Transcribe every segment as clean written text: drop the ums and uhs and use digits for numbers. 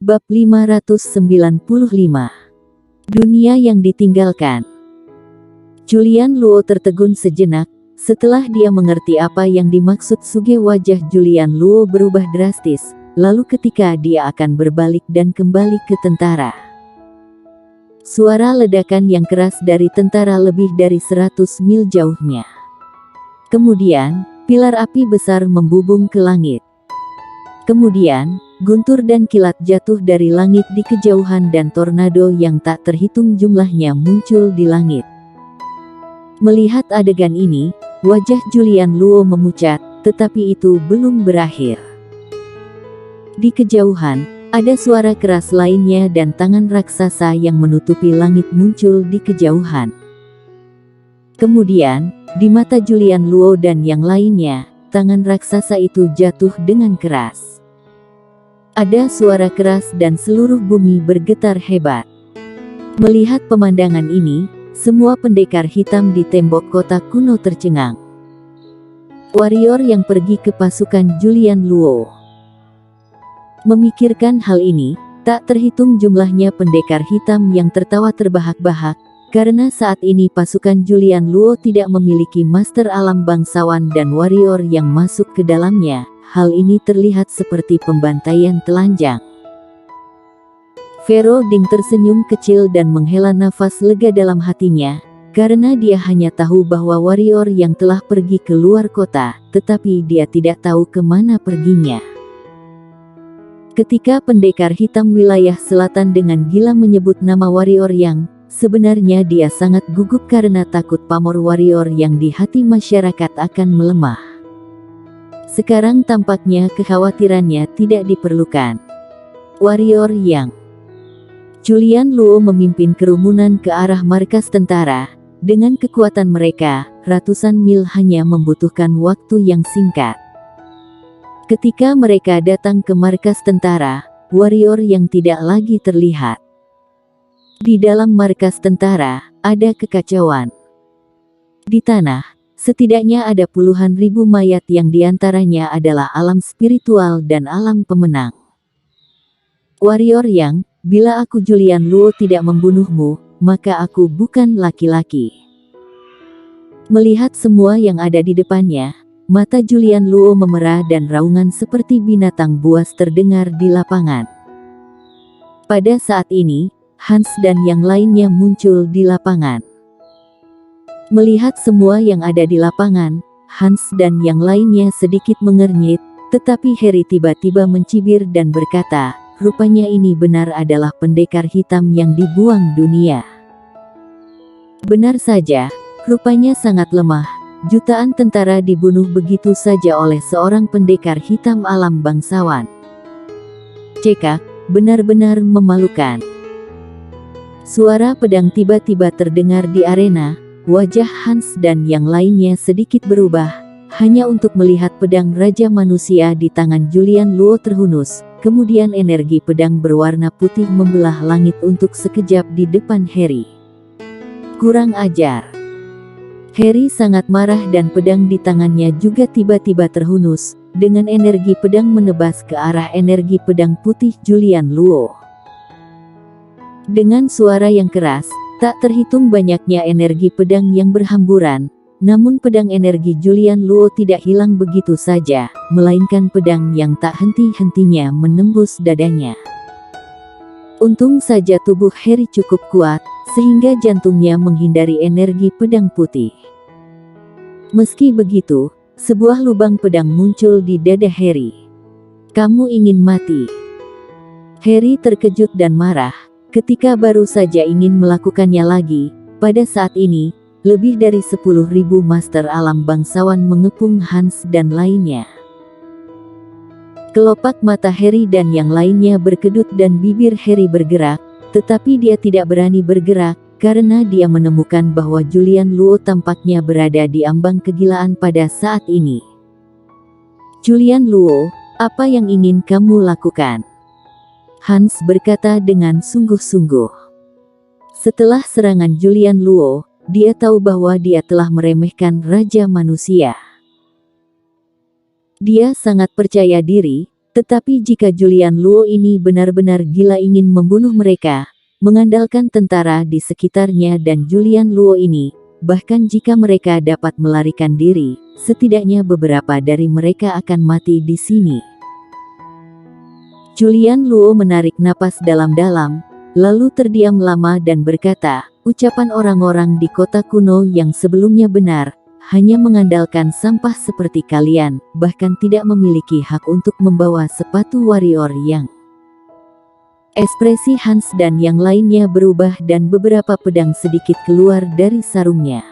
Bab 595. Dunia yang ditinggalkan. Julian Luo tertegun sejenak. Setelah dia mengerti apa yang dimaksud Suge, wajah Julian Luo berubah drastis. Lalu ketika dia akan berbalik dan kembali ke tentara, suara ledakan yang keras dari tentara lebih dari 100 mil jauhnya. Kemudian, pilar api besar membubung ke langit. Kemudian, guntur dan kilat jatuh dari langit di kejauhan dan tornado yang tak terhitung jumlahnya muncul di langit. Melihat adegan ini, wajah Julian Luo memucat, tetapi itu belum berakhir. Di kejauhan, ada suara keras lainnya dan tangan raksasa yang menutupi langit muncul di kejauhan. Kemudian, di mata Julian Luo dan yang lainnya, tangan raksasa itu jatuh dengan keras. Ada suara keras dan seluruh bumi bergetar hebat. Melihat pemandangan ini, semua pendekar hitam di tembok kota kuno tercengang. Warrior yang pergi ke pasukan Julian Luo. Memikirkan hal ini, tak terhitung jumlahnya pendekar hitam yang tertawa terbahak-bahak, karena saat ini pasukan Julian Luo tidak memiliki master alam bangsawan dan warrior yang masuk ke dalamnya. Hal ini terlihat seperti pembantaian telanjang. Vero Ding tersenyum kecil dan menghela nafas lega dalam hatinya, karena dia hanya tahu bahwa warrior yang telah pergi ke luar kota, tetapi dia tidak tahu kemana perginya. Ketika pendekar hitam wilayah selatan dengan gila menyebut nama warrior yang sebenarnya dia sangat gugup karena takut pamor warrior yang di hati masyarakat akan melemah. Sekarang tampaknya kekhawatirannya tidak diperlukan. Warrior yang Julian Luo memimpin kerumunan ke arah markas tentara. Dengan kekuatan mereka, ratusan mil hanya membutuhkan waktu yang singkat. Ketika mereka datang ke markas tentara, warrior yang tidak lagi terlihat. Di dalam markas tentara, ada kekacauan. Di tanah, setidaknya ada puluhan ribu mayat yang diantaranya adalah alam spiritual dan alam pemenang. Warrior yang, bila aku Julian Luo tidak membunuhmu, maka aku bukan laki-laki. Melihat semua yang ada di depannya, mata Julian Luo memerah dan raungan seperti binatang buas terdengar di lapangan. Pada saat ini, Hans dan yang lainnya muncul di lapangan. Melihat semua yang ada di lapangan, Hans dan yang lainnya sedikit mengernyit, tetapi Harry tiba-tiba mencibir dan berkata, rupanya ini benar adalah pendekar hitam yang dibuang dunia. Benar saja, rupanya sangat lemah. Jutaan tentara dibunuh begitu saja oleh seorang pendekar hitam alam bangsawan. Cekak, benar-benar memalukan. Suara pedang tiba-tiba terdengar di arena, wajah Hans dan yang lainnya sedikit berubah, hanya untuk melihat pedang Raja Manusia di tangan Julian Luo terhunus, kemudian energi pedang berwarna putih membelah langit untuk sekejap di depan Harry. Kurang ajar. Harry sangat marah dan pedang di tangannya juga tiba-tiba terhunus, dengan energi pedang menebas ke arah energi pedang putih Julian Luo. Dengan suara yang keras, tak terhitung banyaknya energi pedang yang berhamburan, namun pedang energi Julian Luo tidak hilang begitu saja, melainkan pedang yang tak henti-hentinya menembus dadanya. Untung saja tubuh Harry cukup kuat, sehingga jantungnya menghindari energi pedang putih. Meski begitu, sebuah lubang pedang muncul di dada Harry. Kamu ingin mati? Harry terkejut dan marah, ketika baru saja ingin melakukannya lagi. Pada saat ini, lebih dari 10.000 master alam bangsawan mengepung Hans dan lainnya. Kelopak mata Harry dan yang lainnya berkedut dan bibir Harry bergerak, tetapi dia tidak berani bergerak, karena dia menemukan bahwa Julian Luo tampaknya berada di ambang kegilaan pada saat ini. Julian Luo, apa yang ingin kamu lakukan? Hans berkata dengan sungguh-sungguh. Setelah serangan Julian Luo, dia tahu bahwa dia telah meremehkan Raja Manusia. Dia sangat percaya diri, Tetapi jika Julian Luo ini benar-benar gila ingin membunuh mereka, mengandalkan tentara di sekitarnya dan Julian Luo ini, bahkan jika mereka dapat melarikan diri, setidaknya beberapa dari mereka akan mati di sini. Julian Luo menarik napas dalam-dalam, lalu terdiam lama dan berkata, ucapan orang-orang di kota kuno yang sebelumnya benar, hanya mengandalkan sampah seperti kalian, bahkan tidak memiliki hak untuk membawa sepatu warrior yang. Ekspresi Hans dan yang lainnya berubah dan beberapa pedang sedikit keluar dari sarungnya.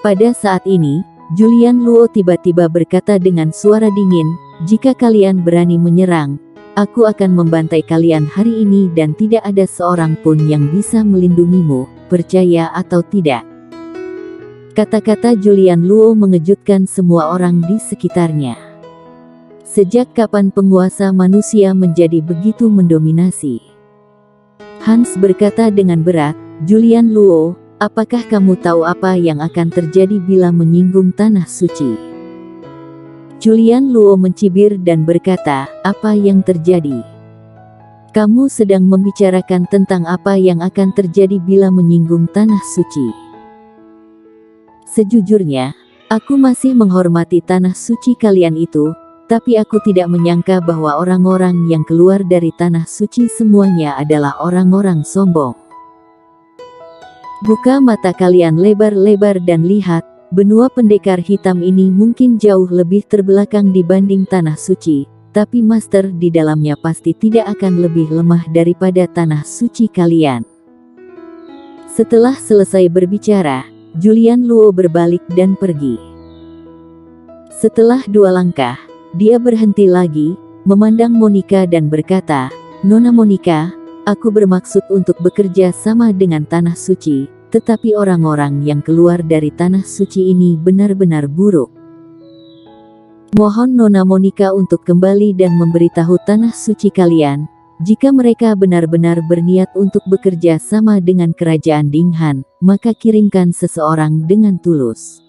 Pada saat ini, Julian Luo tiba-tiba berkata dengan suara dingin, jika kalian berani menyerang, aku akan membantai kalian hari ini dan tidak ada seorang pun yang bisa melindungimu, percaya atau tidak. Kata-kata Julian Luo mengejutkan semua orang di sekitarnya. Sejak kapan penguasa manusia menjadi begitu mendominasi? Hans berkata dengan berat, Julian Luo, apakah kamu tahu apa yang akan terjadi bila menyinggung tanah suci? Julian Luo mencibir dan berkata, apa yang terjadi? Kamu sedang membicarakan tentang apa yang akan terjadi bila menyinggung tanah suci. Sejujurnya, aku masih menghormati tanah suci kalian itu, tapi aku tidak menyangka bahwa orang-orang yang keluar dari tanah suci semuanya adalah orang-orang sombong. Buka mata kalian lebar-lebar dan lihat, benua pendekar hitam ini mungkin jauh lebih terbelakang dibanding tanah suci, tapi master di dalamnya pasti tidak akan lebih lemah daripada tanah suci kalian. Setelah selesai berbicara, Julian Luo berbalik dan pergi. Setelah 2 langkah, dia berhenti lagi, memandang Monica dan berkata, Nona Monica, aku bermaksud untuk bekerja sama dengan tanah suci, tetapi orang-orang yang keluar dari tanah suci ini benar-benar buruk. Mohon Nona Monica untuk kembali dan memberitahu tanah suci kalian, jika mereka benar-benar berniat untuk bekerja sama dengan kerajaan Dinghan, maka kirimkan seseorang dengan tulus.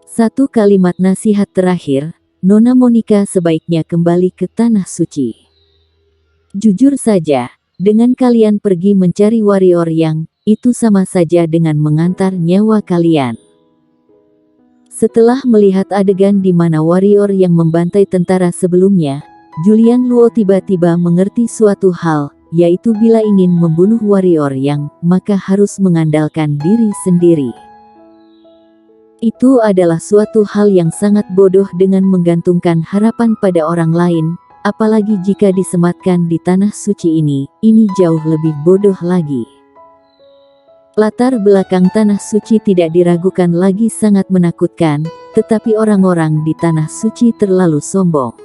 Satu kalimat nasihat terakhir, Nona Monica sebaiknya kembali ke tanah suci. Jujur saja, dengan kalian pergi mencari warrior yang, itu sama saja dengan mengantar nyawa kalian. Setelah melihat adegan di mana warrior yang membantai tentara sebelumnya, Julian Luo tiba-tiba mengerti suatu hal, yaitu bila ingin membunuh warrior yang, maka harus mengandalkan diri sendiri. Itu adalah suatu hal yang sangat bodoh dengan menggantungkan harapan pada orang lain, apalagi jika disematkan di tanah suci ini jauh lebih bodoh lagi. Latar belakang tanah suci tidak diragukan lagi sangat menakutkan, tetapi orang-orang di tanah suci terlalu sombong.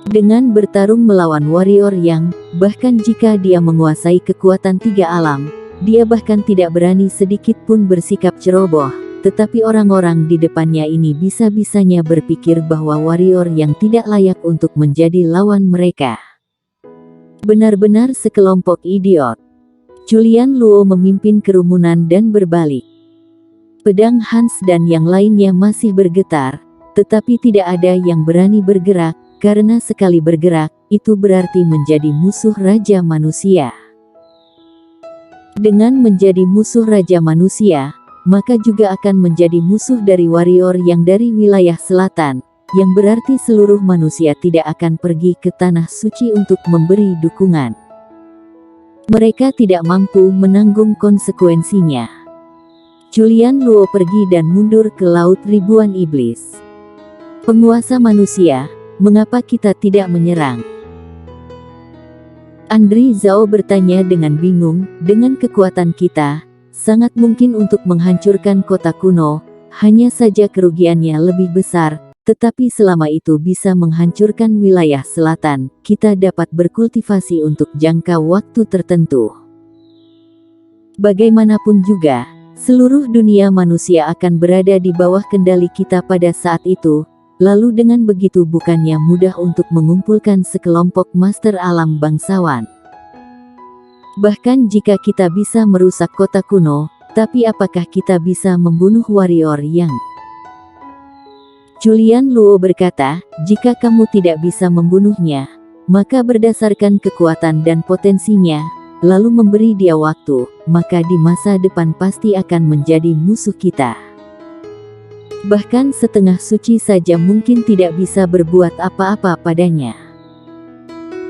Dengan bertarung melawan warrior yang, bahkan jika dia menguasai kekuatan 3 alam, dia bahkan tidak berani sedikit pun bersikap ceroboh, tetapi orang-orang di depannya ini bisa-bisanya berpikir bahwa warrior yang tidak layak untuk menjadi lawan mereka. Benar-benar sekelompok idiot. Julian Luo memimpin kerumunan dan berbalik. Pedang Hans dan yang lainnya masih bergetar, tetapi tidak ada yang berani bergerak, karena sekali bergerak, itu berarti menjadi musuh Raja Manusia. Dengan menjadi musuh Raja Manusia, maka juga akan menjadi musuh dari warrior yang dari wilayah selatan, yang berarti seluruh manusia tidak akan pergi ke tanah suci untuk memberi dukungan. Mereka tidak mampu menanggung konsekuensinya. Julian Luo pergi dan mundur ke Laut Ribuan Iblis. Penguasa manusia, mengapa kita tidak menyerang? Andri Zhao bertanya dengan bingung, dengan kekuatan kita, sangat mungkin untuk menghancurkan kota kuno, hanya saja kerugiannya lebih besar, tetapi selama itu bisa menghancurkan wilayah selatan, kita dapat berkultivasi untuk jangka waktu tertentu. Bagaimanapun juga, seluruh dunia manusia akan berada di bawah kendali kita pada saat itu. Lalu dengan begitu bukannya mudah untuk mengumpulkan sekelompok master alam bangsawan. Bahkan jika kita bisa merusak kota kuno, tapi apakah kita bisa membunuh warrior yang? Julian Luo berkata, jika kamu tidak bisa membunuhnya, maka berdasarkan kekuatan dan potensinya, lalu memberi dia waktu, maka di masa depan pasti akan menjadi musuh kita. Bahkan setengah suci saja mungkin tidak bisa berbuat apa-apa padanya.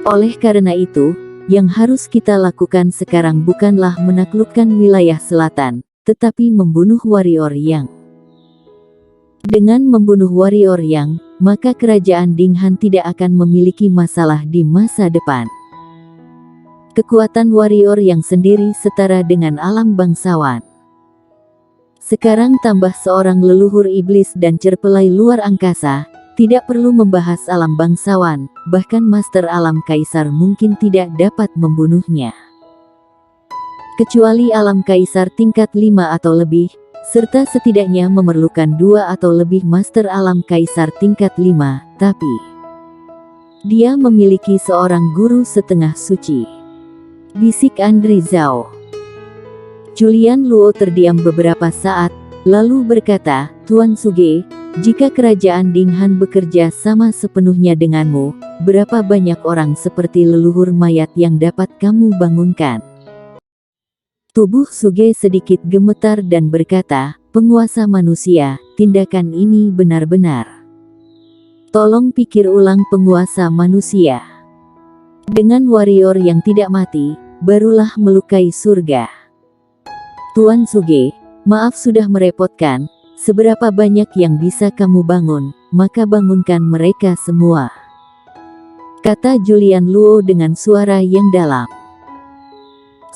Oleh karena itu, yang harus kita lakukan sekarang bukanlah menaklukkan wilayah selatan, tetapi membunuh warrior Yang. Dengan membunuh warrior Yang, maka kerajaan Dinghan tidak akan memiliki masalah di masa depan. Kekuatan warrior Yang sendiri setara dengan alam bangsawan. Sekarang tambah seorang leluhur iblis dan cerpelai luar angkasa, tidak perlu membahas alam bangsawan, bahkan master alam kaisar mungkin tidak dapat membunuhnya. Kecuali alam kaisar tingkat 5 atau lebih, serta setidaknya memerlukan 2 atau lebih master alam kaisar tingkat 5, tapi dia memiliki seorang guru setengah suci. Bisik Andri Zhao. Julian Luo terdiam beberapa saat, lalu berkata, Tuan Suge, jika kerajaan Dinghan bekerja sama sepenuhnya denganmu, berapa banyak orang seperti leluhur mayat yang dapat kamu bangunkan? Tubuh Suge sedikit gemetar dan berkata, penguasa manusia, tindakan ini benar-benar. Tolong pikir ulang penguasa manusia. Dengan warrior yang tidak mati, barulah melukai surga. Tuan Suge, maaf sudah merepotkan, seberapa banyak yang bisa kamu bangun, maka bangunkan mereka semua. Kata Julian Luo dengan suara yang dalam.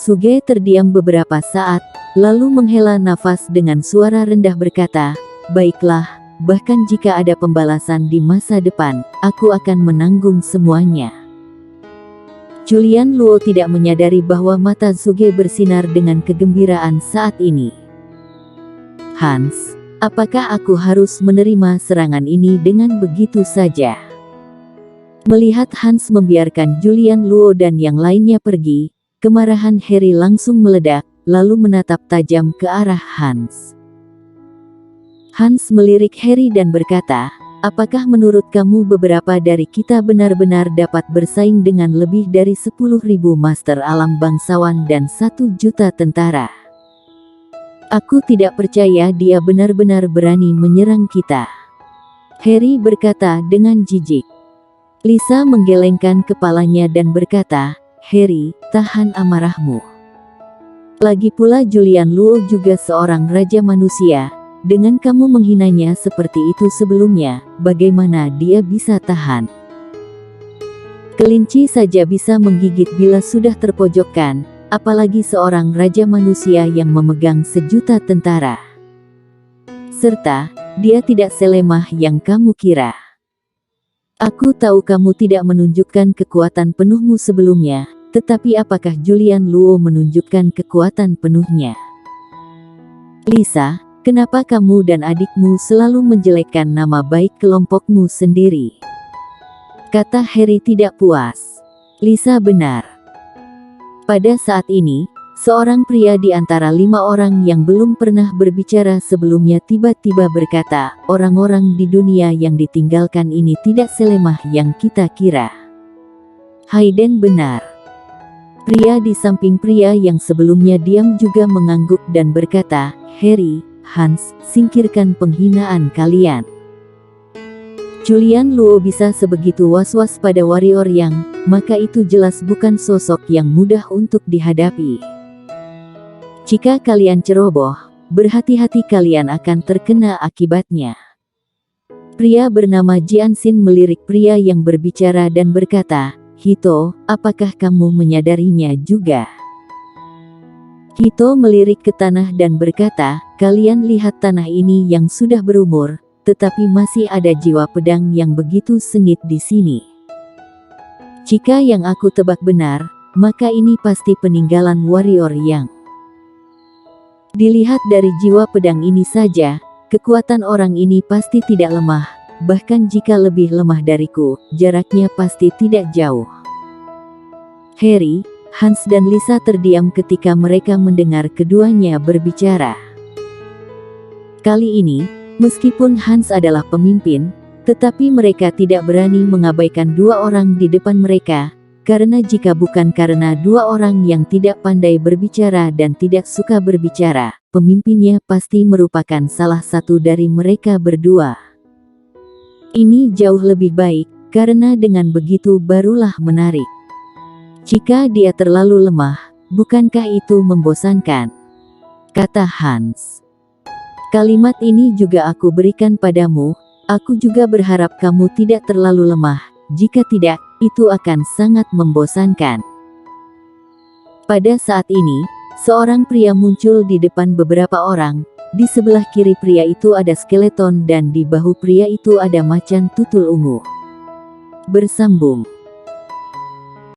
Suge terdiam beberapa saat, lalu menghela nafas dengan suara rendah berkata, baiklah, bahkan jika ada pembalasan di masa depan, aku akan menanggung semuanya. Julian Luo tidak menyadari bahwa mata Suge bersinar dengan kegembiraan saat ini. Hans, apakah aku harus menerima serangan ini dengan begitu saja? Melihat Hans membiarkan Julian Luo dan yang lainnya pergi, kemarahan Harry langsung meledak, lalu menatap tajam ke arah Hans. Hans melirik Harry dan berkata, apakah menurut kamu beberapa dari kita benar-benar dapat bersaing dengan lebih dari 10.000 master alam bangsawan dan 1 juta tentara? Aku tidak percaya dia benar-benar berani menyerang kita. Harry berkata dengan jijik. Lisa menggelengkan kepalanya dan berkata, Harry, tahan amarahmu. Lagi pula Julian Luo juga seorang raja manusia. Dengan kamu menghinanya seperti itu sebelumnya, bagaimana dia bisa tahan? Kelinci saja bisa menggigit bila sudah terpojokkan, apalagi seorang raja manusia yang memegang 1 juta tentara. Serta, dia tidak selemah yang kamu kira. Aku tahu kamu tidak menunjukkan kekuatan penuhmu sebelumnya, tetapi apakah Julian Luo menunjukkan kekuatan penuhnya? Lisa, kenapa kamu dan adikmu selalu menjelekkan nama baik kelompokmu sendiri? Kata Harry tidak puas. Lisa benar. Pada saat ini, seorang pria di antara 5 orang yang belum pernah berbicara sebelumnya tiba-tiba berkata, orang-orang di dunia yang ditinggalkan ini tidak selemah yang kita kira. Hayden benar. Pria di samping pria yang sebelumnya diam juga mengangguk dan berkata, Harry, Hans, singkirkan penghinaan kalian. Julian Luo bisa sebegitu was-was pada warrior Yang, maka itu jelas bukan sosok yang mudah untuk dihadapi. Jika kalian ceroboh, berhati-hati kalian akan terkena akibatnya. Pria bernama Jianxin melirik pria yang berbicara dan berkata, Hito, apakah kamu menyadarinya juga? Hito melirik ke tanah dan berkata, kalian lihat tanah ini yang sudah berumur, tetapi masih ada jiwa pedang yang begitu sengit di sini. Jika yang aku tebak benar, maka ini pasti peninggalan warrior Yang. Dilihat dari jiwa pedang ini saja, kekuatan orang ini pasti tidak lemah, bahkan jika lebih lemah dariku, jaraknya pasti tidak jauh. Harry, Hans dan Lisa terdiam ketika mereka mendengar keduanya berbicara. Kali ini, Meskipun Hans adalah pemimpin, tetapi mereka tidak berani mengabaikan dua orang di depan mereka, karena jika bukan karena dua orang yang tidak pandai berbicara dan tidak suka berbicara, pemimpinnya pasti merupakan salah satu dari mereka berdua. Ini jauh lebih baik, karena dengan begitu barulah menarik. Jika dia terlalu lemah, bukankah itu membosankan? Kata Hans. Kalimat ini juga aku berikan padamu, aku juga berharap kamu tidak terlalu lemah, jika tidak, itu akan sangat membosankan. Pada saat ini, seorang pria muncul di depan beberapa orang, di sebelah kiri pria itu ada skeleton dan di bahu pria itu ada macan tutul ungu. Bersambung.